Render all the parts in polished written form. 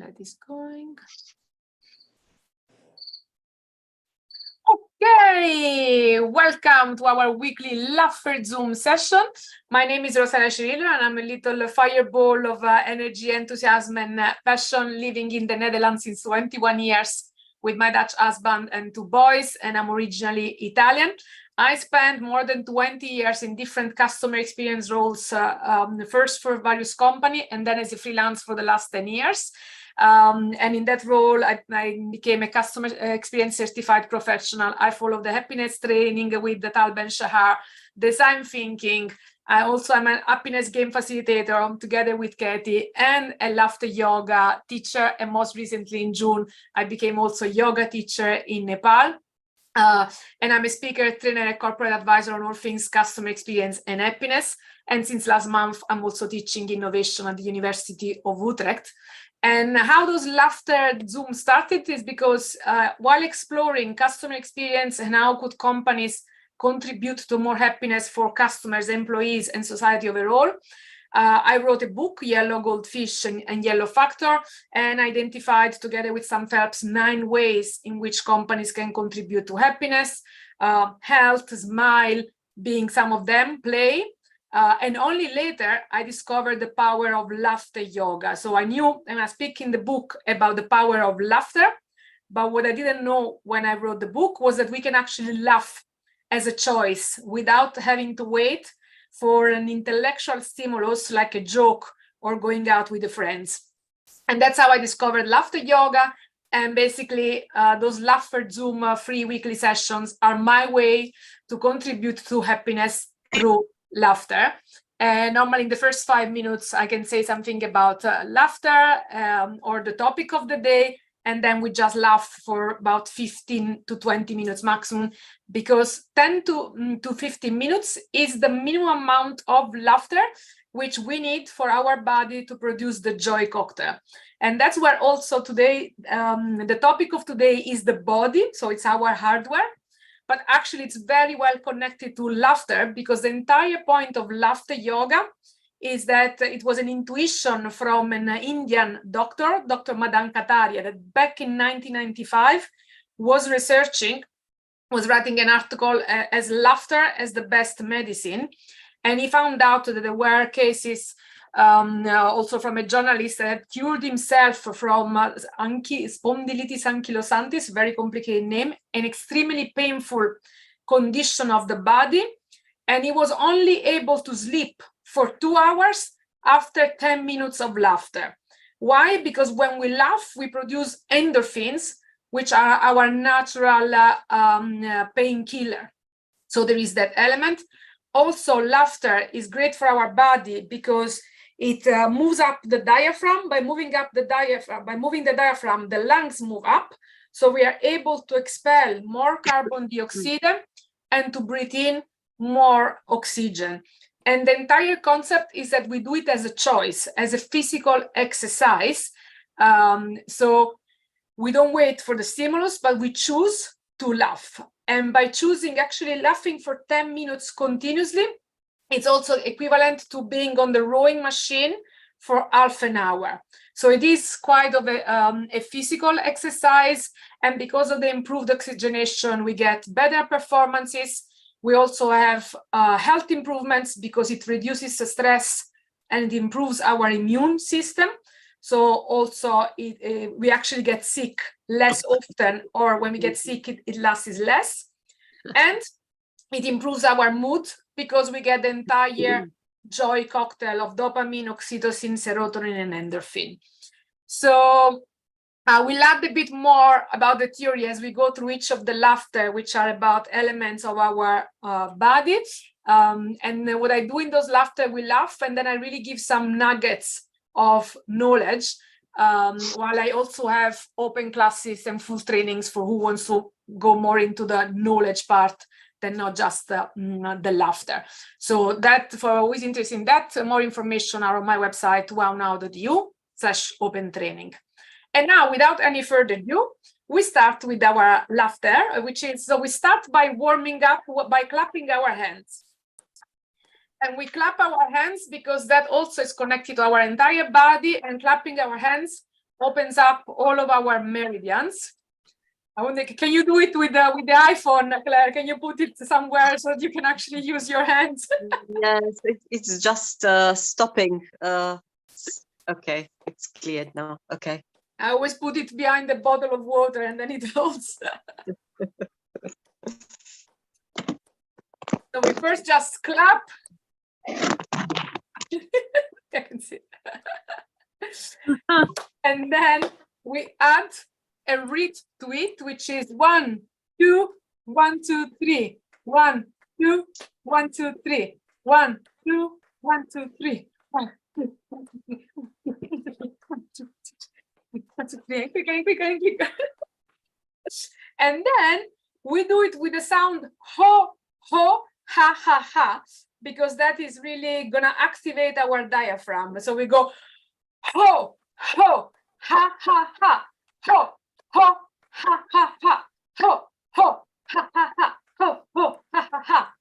that is going. Okay, welcome to our weekly Laugherzoom session. My name is Rosaria Cirillo, and I'm a little fireball of energy, enthusiasm, and passion, living in the Netherlands since 21 years with my Dutch husband and 2 boys, and I'm originally Italian. I spent more than 20 years in different customer experience roles, first for various companies and then as a freelance for the last 10 years. And in that role, I became a customer experience certified professional. I follow the happiness training with the Tal Ben-Shahar, design thinking. I also am an happiness game facilitator together with Katie, and a laughter yoga teacher. And most recently in June, I became also yoga teacher in Nepal. And I'm a speaker, trainer, and corporate advisor on all things customer experience and happiness. And since last month, I'm also teaching innovation at the University of Utrecht. And how those Laugherzoom started is because while exploring customer experience and how could companies contribute to more happiness for customers, employees, and society overall, I wrote a book, Yellow Goldfish and Yellow Factor, and identified together with some Phelps 9 ways in which companies can contribute to happiness, health, smile being some of them, play. And only later I discovered the power of laughter yoga. So I knew, and I speak in the book about the power of laughter, but what I didn't know when I wrote the book was that we can actually laugh as a choice without having to wait for an intellectual stimulus like a joke or going out with the friends. And that's how I discovered laughter yoga. And basically those Laugherzoom free weekly sessions are my way to contribute to happiness through laughter. And normally in the first 5 minutes, I can say something about laughter or the topic of the day. And then we just laugh for about 15 to 20 minutes maximum, because 10 to 15 minutes is the minimum amount of laughter which we need for our body to produce the joy cocktail. And that's where also today, the topic of today is the body. So it's our hardware. But actually, it's very well connected to laughter, because the entire point of laughter yoga is that it was an intuition from an Indian doctor, Dr. Madan Kataria, that back in 1995 was writing an article as laughter as the best medicine. And he found out that there were cases also from a journalist that had cured himself from spondylitis ankylosantis, very complicated name, an extremely painful condition of the body. And he was only able to sleep for 2 hours after 10 minutes of laughter. Why? Because when we laugh, we produce endorphins, which are our natural painkiller. So there is that element. Also, laughter is great for our body because it moves up the diaphragm. By moving the diaphragm, the lungs move up. So we are able to expel more carbon dioxide and to breathe in more oxygen. And the entire concept is that we do it as a choice, as a physical exercise. So we don't wait for the stimulus, but we choose to laugh. And by choosing actually laughing for 10 minutes continuously, it's also equivalent to being on the rowing machine for half an hour. So it is quite of a physical exercise. And because of the improved oxygenation, we get better performances. We also have health improvements because it reduces the stress and it improves our immune system. So also we actually get sick less often, or when we get sick, it lasts less. And it improves our mood because we get the entire joy cocktail of dopamine, oxytocin, serotonin, and endorphin. So we'll add a bit more about the theory as we go through each of the laughter, which are about elements of our body. And what I do in those laughter, we laugh, and then I really give some nuggets of knowledge, while I also have open classes and full trainings for who wants to go more into the knowledge part than not just the laughter. So that, for who is interested in that, more information are on my website, wownow.eu/open training. And now, without any further ado, we start with our laughter, which is, so we start by warming up by clapping our hands. And we clap our hands because that also is connected to our entire body, and clapping our hands opens up all of our meridians. I wonder, can you do it with the iPhone, Claire? Can you put it somewhere so that you can actually use your hands? Yes, it's just stopping. Okay, it's cleared now. Okay. I always put it behind the bottle of water and then it holds. So we first just clap. I can see. And then we add a rhythm to it, which is 1, 2, 1, 2, 3. 1, 2, 1, 2, 3. 1, 2, 1, 2, 3. 1, 2, 1, 2, 3. 1, 2, 3. Quicker. And then we do it with the sound ho, ho, ha, ha, ha, because that is really gonna activate our diaphragm. So we go ho, ho, ha, ha, ha, ho, ho, ha, ha, ha, ho, ho, ha, ha, ha, ho, ho, ha, ha, ha,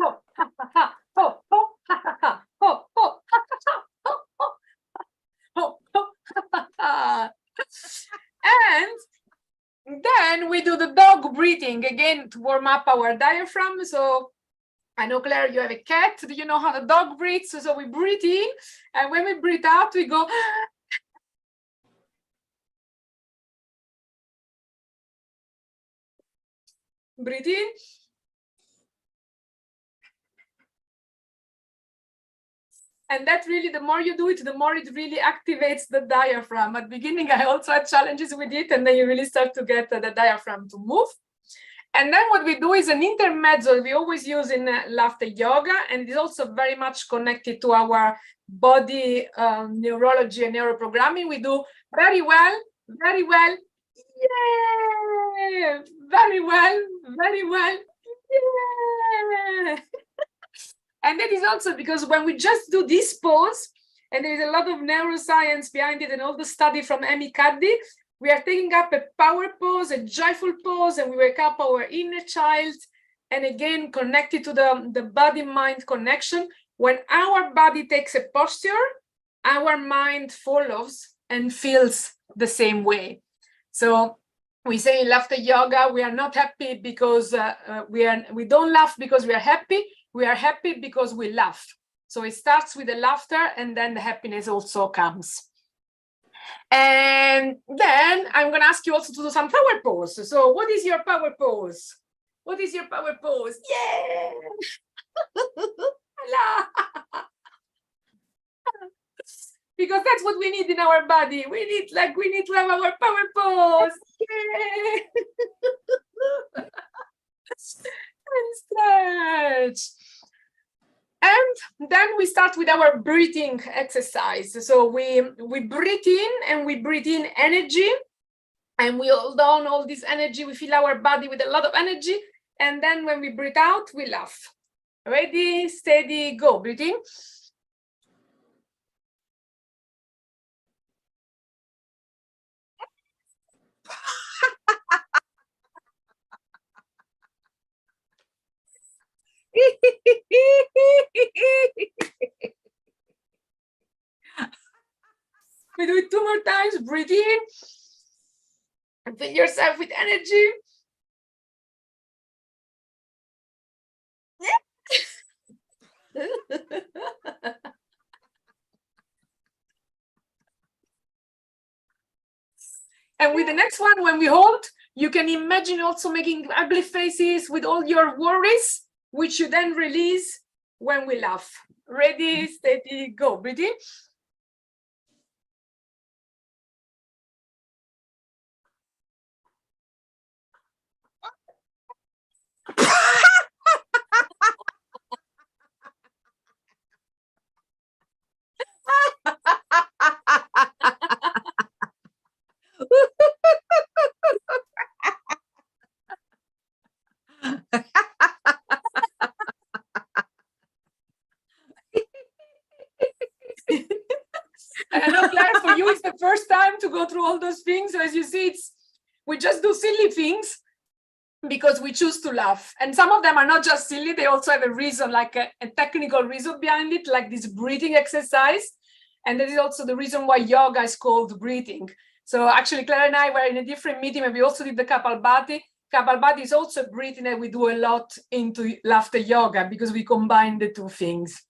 ho, ho, ha, ha, ha, ho, ho, ha, ha, ha, ho, ho, ha, ha, ha, ho, ho, ho, ho, ha, ha. And then we do the dog breathing again to warm up our diaphragm. So I know, Claire, you have a cat. Do you know how the dog breathes? So we breathe in, and when we breathe out, we go. Breathe in. And that really, the more you do it, the more it really activates the diaphragm. At the beginning, I also had challenges with it, and then you really start to get the diaphragm to move. And then what we do is an intermezzo we always use in laughter yoga, and it's also very much connected to our body neurology and neuroprogramming. We do very well, yay, very well, yay. And that is also because when we just do this pose, and there is a lot of neuroscience behind it and all the study from Amy Cuddy, we are taking up a power pose, a joyful pose, and we wake up our inner child, and again, connected to the body-mind connection. When our body takes a posture, our mind follows and feels the same way. So we say in laughter yoga, we are not happy because we don't laugh because we are happy. We are happy because we laugh. So it starts with the laughter, and then the happiness also comes. And then I'm going to ask you also to do some power pose. So what is your power pose? What is your power pose? Yeah! Because that's what we need in our body. We need to have our power pose. Yeah! And stretch. And then we start with our breathing exercise. So we breathe in, and we breathe in energy, and we hold on all this energy. We fill our body with a lot of energy. And then when we breathe out, we laugh. Ready, steady, go. Breathe in. We do it 2 more times. Breathe in and fill yourself with energy. And with the next one, when we hold, you can imagine also making ugly faces with all your worries, which you then release when we laugh. Ready, steady, go. Breathe in. And I know, Claire, for you, it's the first time to go through all those things. So as you see, we just do silly things because we choose to laugh. And some of them are not just silly, they also have a reason, like a technical reason behind it, like this breathing exercise. And that is also the reason why yoga is called breathing. So actually, Claire and I were in a different meeting, and we also did the Kapalbhati. Kapalbhati is also breathing, and we do a lot into laughter yoga because we combine the two things.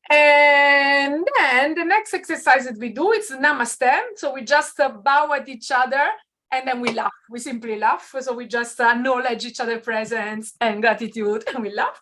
And then the next exercise that we do is Namaste. So we just bow at each other and then we laugh. We simply laugh. So we just acknowledge each other's presence and gratitude, and we laugh.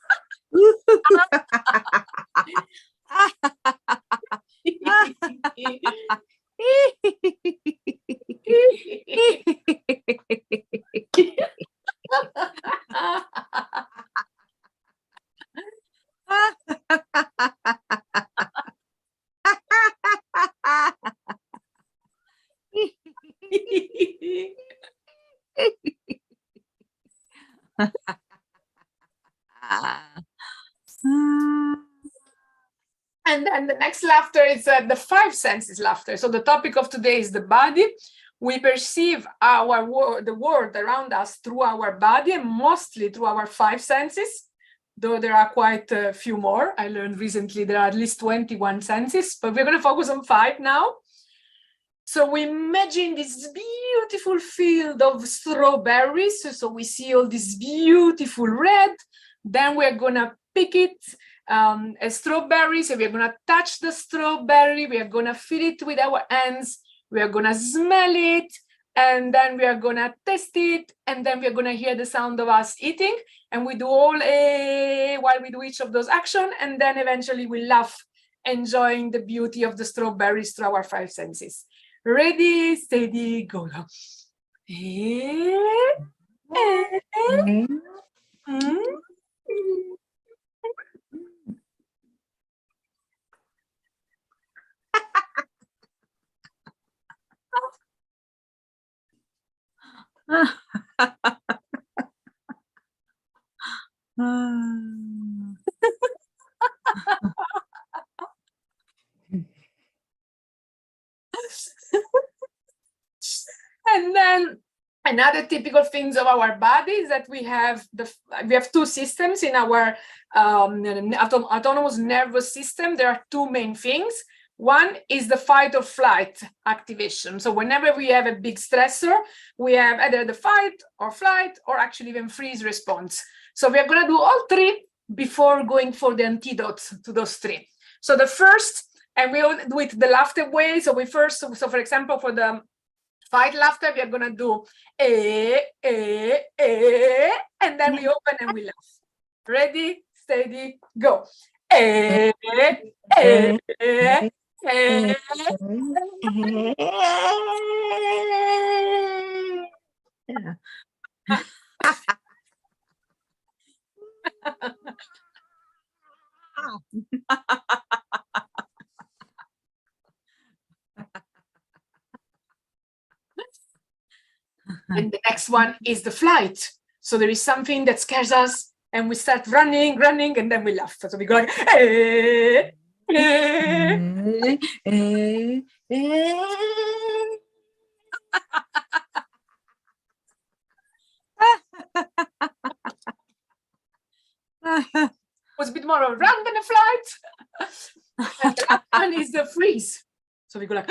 And then the next laughter is the five senses laughter. So the topic of today is the body. We perceive the world around us through our body, and mostly through our five senses, though there are quite a few more. I learned recently there are at least 21 senses, but we're going to focus on 5 now. So we imagine this beautiful field of strawberries. So we see all this beautiful red. Then we're going to pick it, a strawberry. So we're going to touch the strawberry. We are going to feel it with our hands. We are going to smell it. And then we are going to taste it. And then we're going to hear the sound of us eating. And we do all while we do each of those actions. And then eventually we laugh, enjoying the beauty of the strawberries through our 5 senses. Ready, steady, go. And then another typical things of our body is that we have 2 systems in our autonomous nervous system. There are 2 main things. One is the fight or flight activation. So whenever we have a big stressor, we have either the fight or flight or actually even freeze response. So we are going to do all 3 before going for the antidotes to those 3. So the first, and we will do it the laughter way. So for example, for the fight laughter, we are going to do and then we open and we laugh. Ready, steady, go. And the next one is the flight. So there is something that scares us and we start running, and then we laugh. So we go like, was a bit more of a run than a flight. And the last one is the freeze. So we go like,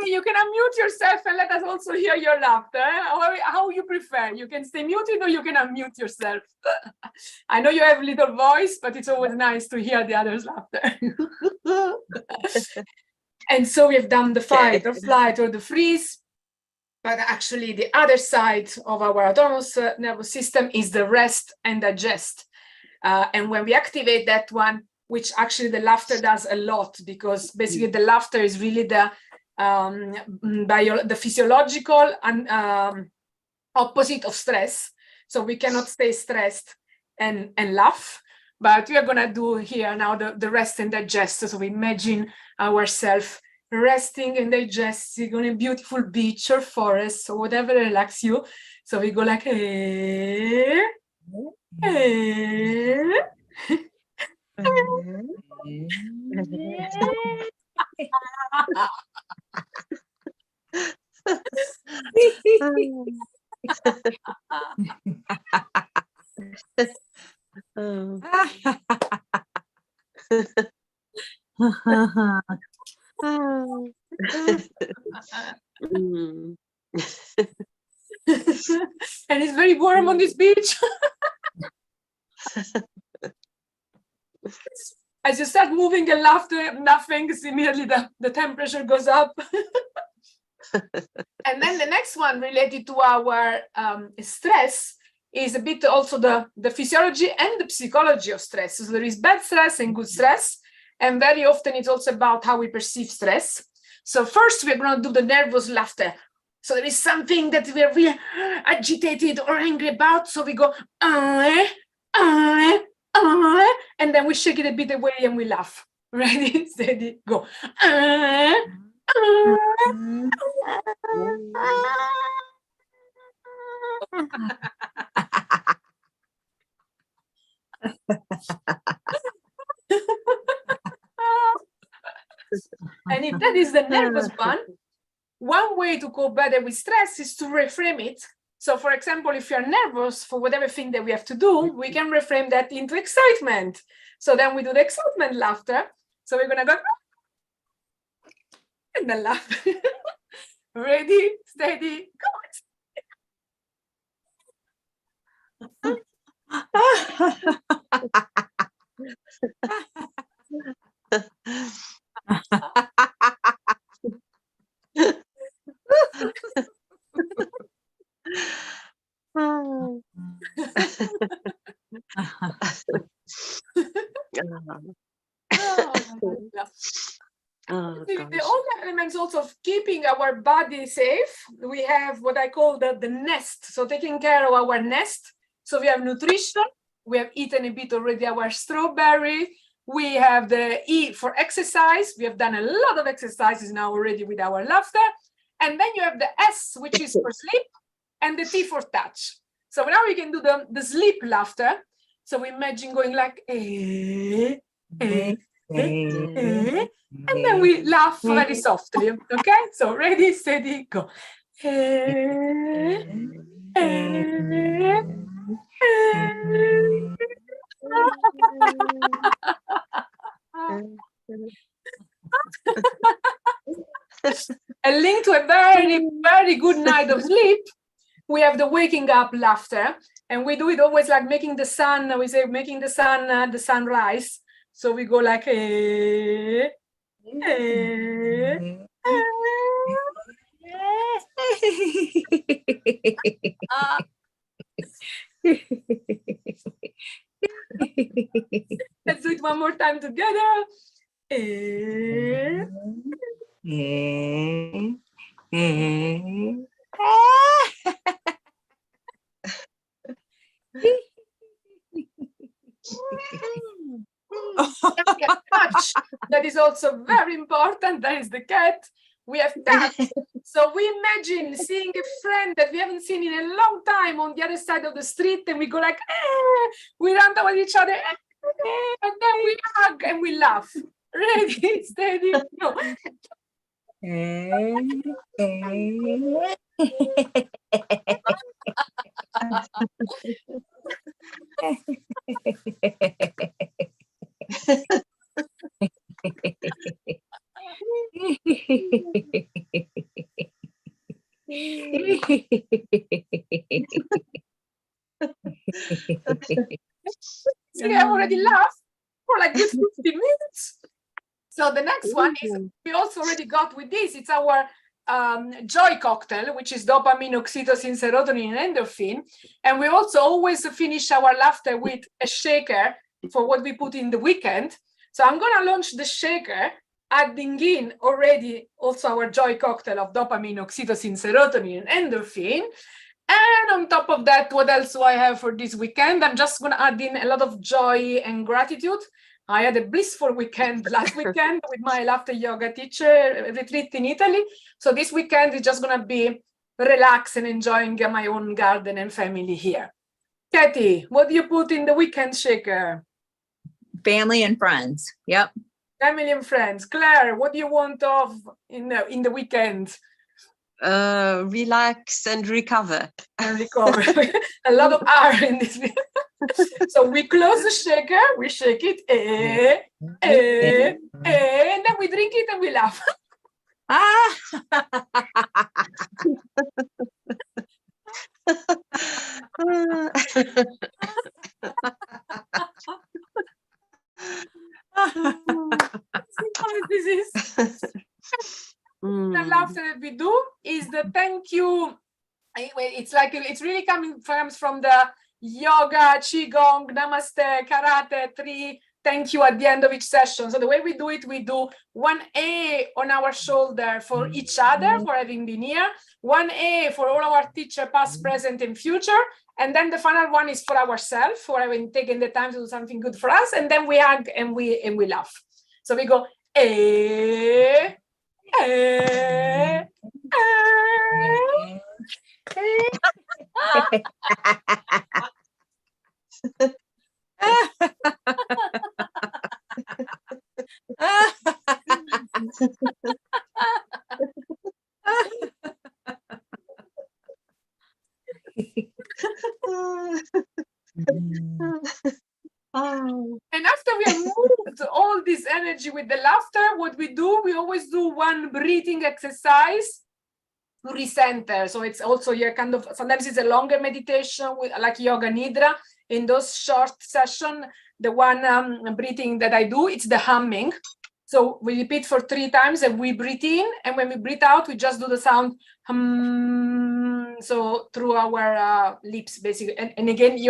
you can unmute yourself and let us also hear your laughter. How you prefer. You can stay muted or you can unmute yourself. I know you have a little voice, but it's always nice to hear the others' laughter. And so we have done the fight or flight or the freeze. But actually, the other side of our autonomous nervous system is the rest and digest. And when we activate that one, which actually the laughter does a lot, because basically the laughter is really the physiological and opposite of stress. So we cannot stay stressed and laugh. But we are going to do here now the rest and digest. So we imagine ourselves resting and digesting on a beautiful beach or forest or whatever relaxes you. So we go like, Oh. Mm. And it's very warm on this beach. As you start moving and laughing, immediately the temperature goes up. And then the next one related to our stress is a bit also the physiology and the psychology of stress. So there is bad stress and good stress. And very often it's also about how we perceive stress. So first we're going to do the nervous laughter. So there is something that we are really agitated or angry about. So we go, and then we shake it a bit away and we laugh. Ready, steady, go. And if that is the nervous one way to cope better with stress is to reframe it. So, for example, if you're nervous for whatever thing that we have to do, we can reframe that into excitement. So then we do the excitement laughter. So we're going to go and then laugh. Ready, steady, go. The old elements also of keeping our body safe, we have what I call the nest, so taking care of our nest. So we have nutrition, we have eaten a bit already our strawberry, we have the E for exercise, we have done a lot of exercises now already with our laughter, and then you have the S, which is for sleep, and the T for touch. So now we can do the sleep laughter. So we imagine going like, and then we laugh very softly, okay? So ready, steady, go. A link to a very, very good night of sleep, we have the waking up laughter, and we do it always like making the sun, we say making the sun rise. So we go like, let's do it one more time together. Touch, that is also very important. That is the cat. We have touch. So we imagine seeing a friend that we haven't seen in a long time on the other side of the street, and we go like, we run toward each other, and then we hug and we laugh. Ready, steady, go. See, I already laughed for like good 50 minutes. So the next one is, we also already got with this, it's our joy cocktail, which is dopamine, oxytocin, serotonin, and endorphin. And we also always finish our laughter with a shaker for what we put in the weekend. So I'm going to launch the shaker, adding in already also our joy cocktail of dopamine, oxytocin, serotonin, and endorphin. And on top of that, what else do I have for this weekend? I'm just going to add in a lot of joy and gratitude. I had a blissful weekend last weekend with my laughter yoga teacher retreat in Italy. So this weekend is just going to be relax and enjoying my own garden and family here. Katie, what do you put in the weekend shaker? Family and friends. Yep. Family and friends. Claire, what do you want of in the weekend? relax and recover. And recover. A lot of R in this video. So we close the shaker, we shake it, and then we drink it and we laugh. This is the laughter that we do is the thank you. It's like it's really comes from the yoga, qigong, namaste, karate, 3 thank you at the end of each session. So the way we do it, we do 1 A on our shoulder for each other for having been here, 1 A for all our teacher, past, present, and future, and then the final one is for ourselves for having taken the time to do something good for us, and then we hug and we laugh. So we go A, A, And after we have moved all this energy with the laughter, what we do, we always do 1 breathing exercise to recenter. So it's also kind of, sometimes it's a longer meditation with like yoga nidra. In those short sessions, the one breathing that I do, it's the humming. So we repeat for 3 times and we breathe in, and when we breathe out, we just do the sound hum. So through our lips, basically. And again, we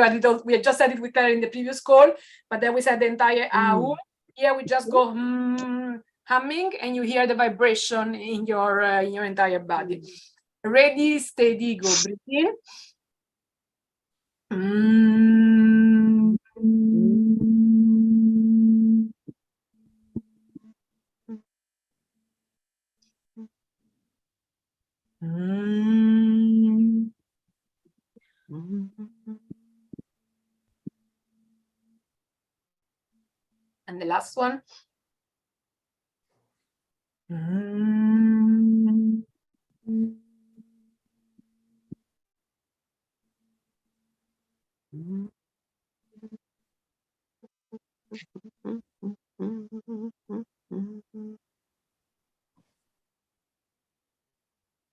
had just said it with Claire in the previous call, but then we said the entire au. Here we just go humming, and you hear the vibration in your entire body. Ready, steady, go. Breathe in. And the last one.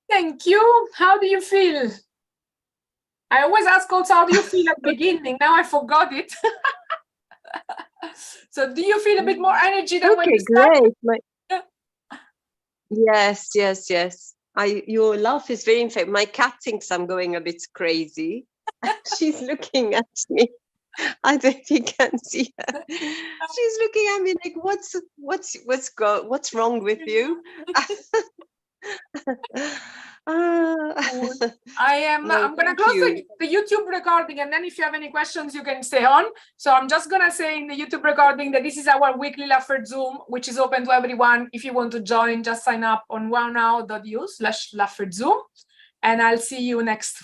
Thank you. How do you feel? I always ask also, how do you feel at the beginning? Now I forgot it. So do you feel a bit more energy than when you started? Great. Yes. Your laugh is very infectious. My cat thinks I'm going a bit crazy. She's looking at me. I don't think you can see her. She's looking at me like, what's wrong with you? I'm gonna close the YouTube recording, and then if you have any questions, you can stay on. So I'm just gonna say in the YouTube recording that this is our weekly Laugherzoom, which is open to everyone. If you want to join, just sign up on wownow.eu/Laugherzoom, and I'll see you next